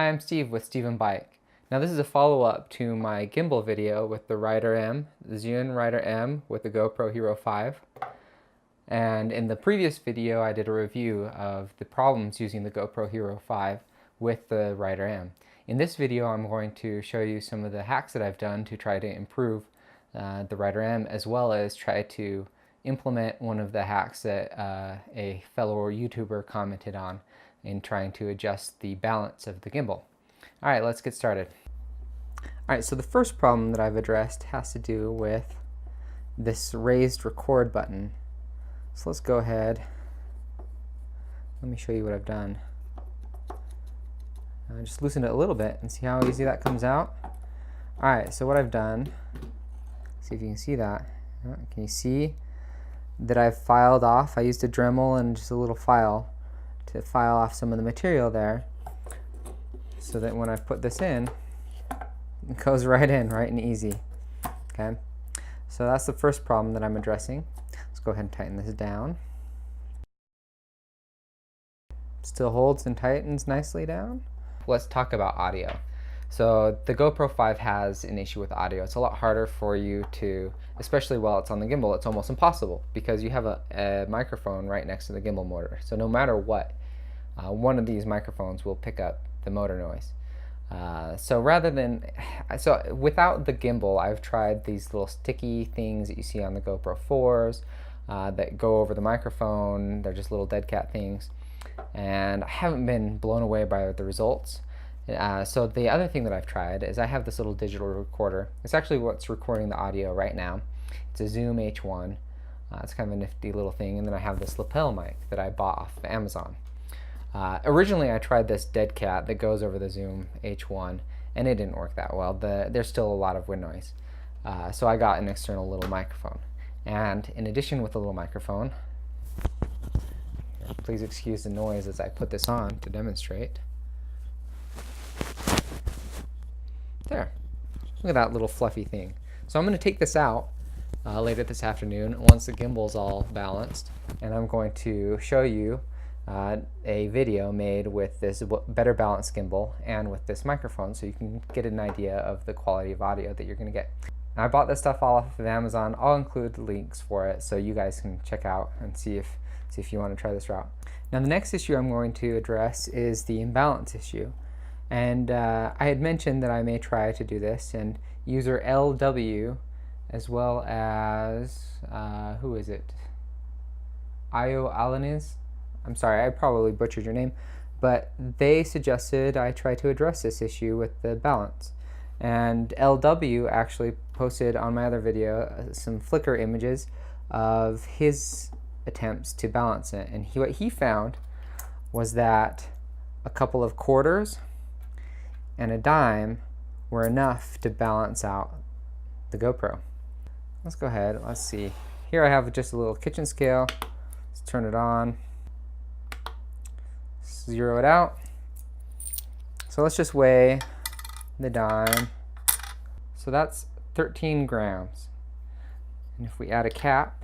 Hi, I'm Steve with Steve and Bike. Now this is a follow-up to my gimbal video with the Rider-M, the Zhiyun Rider-M with the GoPro HERO5. And in the previous video I did a review of the problems using the GoPro HERO5 with the Rider-M. In this video I'm going to show you some of the hacks that I've done to try to improve the Rider-M, as well as try to implement one of the hacks that a fellow YouTuber commented on in trying to adjust the balance of the gimbal. Alright, let's get started. Alright, so the first problem that I've addressed has to do with this raised record button. So let's go ahead. Let me show you what I've done. Just loosen it a little bit and see how easy that comes out. Alright, so what I've done, see if you can see that. Can you see that I've filed off? I used a Dremel and just a little file to file off some of the material there, so that when I put this in, it goes right in, right and easy. Okay, so that's the first problem that I'm addressing. Let's go ahead and tighten this down. Still holds and tightens nicely down. Let's talk about audio. So the GoPro 5 has an issue with audio. It's a lot harder for you to, especially while it's on the gimbal, it's almost impossible because you have a microphone right next to the gimbal motor. So no matter what, one of these microphones will pick up the motor noise. So without the gimbal, I've tried these little sticky things that you see on the GoPro 4s that go over the microphone. They're just little dead cat things, and I haven't been blown away by the results. So the other thing that I've tried is I have this little digital recorder. It's actually what's recording the audio right now. It's a Zoom H1. It's kind of a nifty little thing. And then I have this lapel mic that I bought off of Amazon. Originally I tried this dead cat that goes over the Zoom H1, and it didn't work that well. There's still a lot of wind noise. So I got an external little microphone. And in addition with the little microphone, please excuse the noise as I put this on to demonstrate. There. Look at that little fluffy thing. So I'm going to take this out later this afternoon once the gimbal's all balanced, and I'm going to show you a video made with this better balanced gimbal and with this microphone, so you can get an idea of the quality of audio that you're going to get. Now, I bought this stuff all off of Amazon. I'll include the links for it so you guys can check out and see if you want to try this route. Now the next issue I'm going to address is the imbalance issue. And I had mentioned that I may try to do this, and user LW, as well as, who is it? Io Alanis? I'm sorry, I probably butchered your name, but they suggested I try to address this issue with the balance. And LW actually posted on my other video some Flickr images of his attempts to balance it. And what he found was that a couple of quarters and a dime were enough to balance out the GoPro. Let's go ahead, let's see. Here I have just a little kitchen scale. Let's turn it on, zero it out. So let's just weigh the dime. So that's 13 grams. And if we add a cap,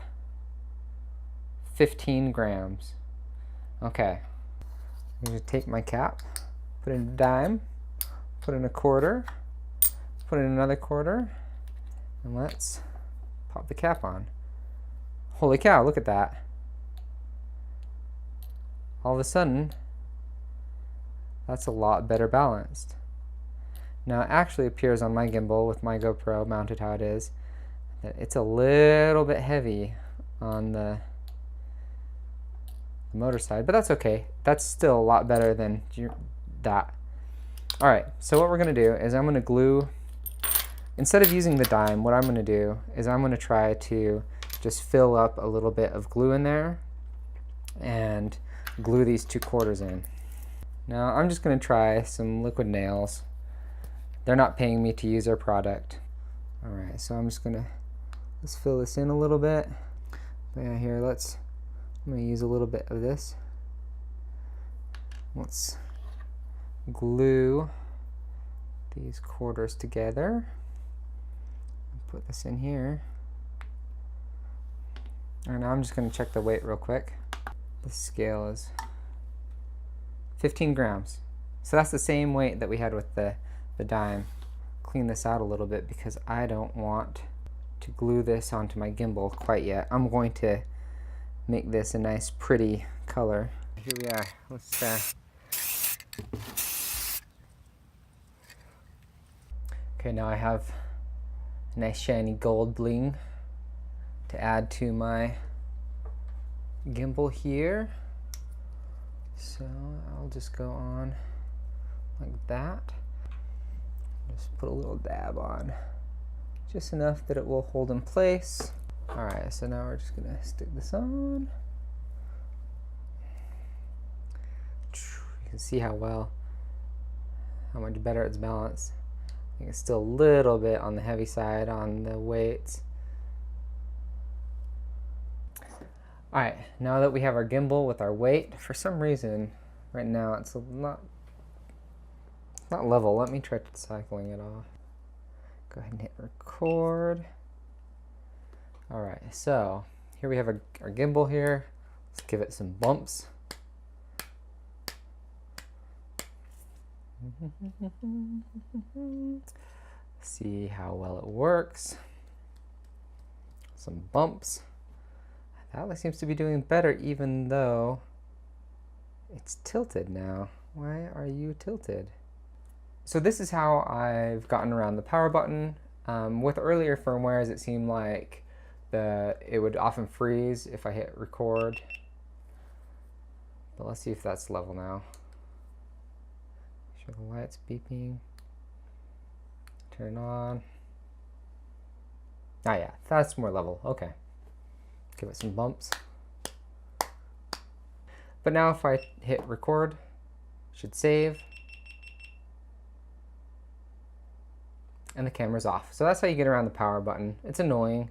15 grams. Okay, I'm going to take my cap, put in a dime, put in a quarter, put in another quarter, and let's pop the cap on. Holy cow, look at that. All of a sudden, that's a lot better balanced. Now it actually appears on my gimbal with my GoPro mounted how it is, that it's a little bit heavy on the motor side, but that's okay. That's still a lot better than that. Alright, so what we're going to do is I'm going to glue, instead of using the dime, what I'm going to do is I'm going to try to just fill up a little bit of glue in there and glue these 2 quarters in. Now I'm just going to try some liquid nails. They're not paying me to use their product. Alright, so I'm just going to, let's fill this in a little bit. But yeah, here, I'm going to use a little bit of this. Let's glue these quarters together. Put this in here. And now I'm just going to check the weight real quick. The scale is 15 grams. So that's the same weight that we had with the dime. Clean this out a little bit because I don't want to glue this onto my gimbal quite yet. I'm going to make this a nice pretty color. Here we are. Let's okay, now I have a nice shiny gold bling to add to my gimbal here. So I'll just go on like that. Just put a little dab on, just enough that it will hold in place. Alright, so now we're just gonna stick this on. You can see how much better it's balanced. I think it's still a little bit on the heavy side on the weights. Alright, now that we have our gimbal with our weight, for some reason right now it's not level. Let me try cycling it off. Go ahead and hit record. Alright, so here we have our gimbal here. Let's give it some bumps. See how well it works. Some bumps. That seems to be doing better even though it's tilted now. Why are you tilted? So this is how I've gotten around the power button. With earlier firmwares, it seemed like it would often freeze if I hit record. But let's see if that's level now. Make sure the light's beeping. Turn it on. Ah yeah, that's more level. Okay. Give it some bumps. But now if I hit record, it should save. And the camera's off. So that's how you get around the power button. It's annoying,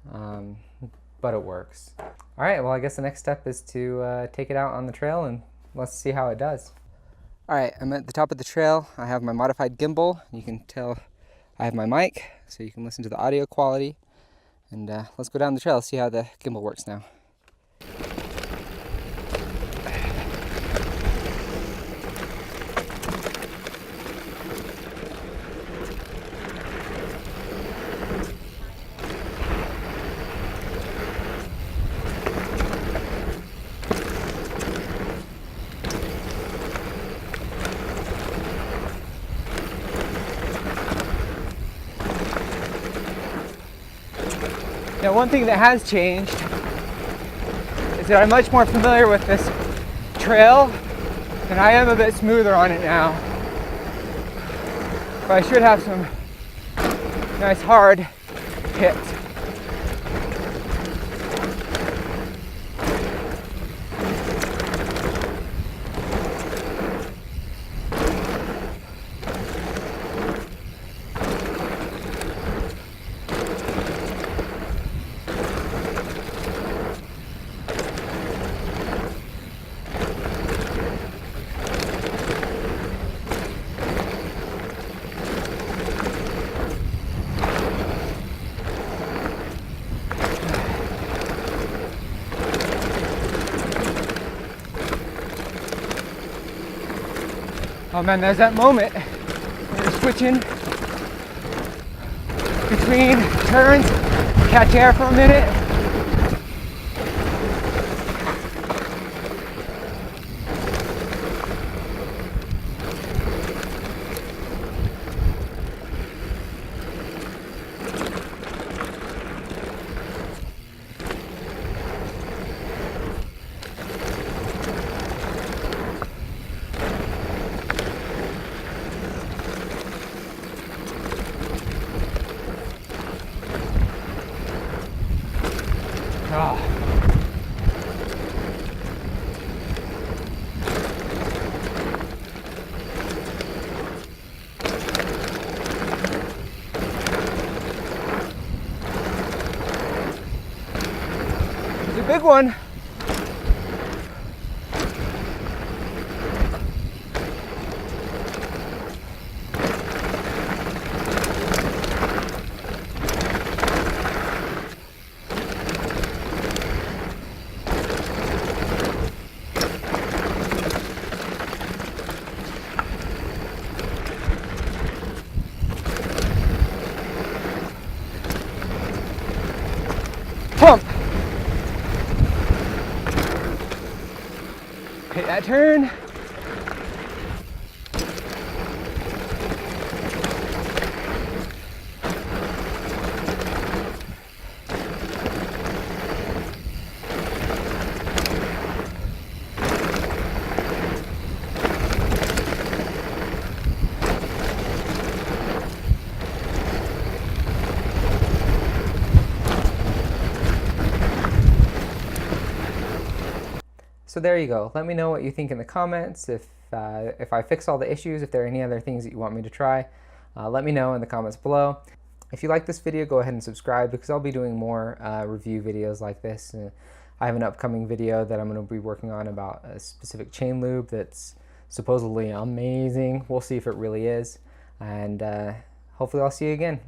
but it works. All right, well, I guess the next step is to take it out on the trail and let's see how it does. All right, I'm at the top of the trail. I have my modified gimbal. You can tell I have my mic, so you can listen to the audio quality. And let's go down the trail, see how the gimbal works now. Now, one thing that has changed is that I'm much more familiar with this trail and I am a bit smoother on it now. But I should have some nice hard hits. Oh man, there's that moment when you're switching between turns, catch air for a minute. Oh. It's a big one. pump. Hit that turn. So there you go. Let me know what you think in the comments. If I fix all the issues, if there are any other things that you want me to try, let me know in the comments below. If you like this video, go ahead and subscribe because I'll be doing more review videos like this. I have an upcoming video that I'm going to be working on about a specific chain lube that's supposedly amazing. We'll see if it really is. And hopefully I'll see you again.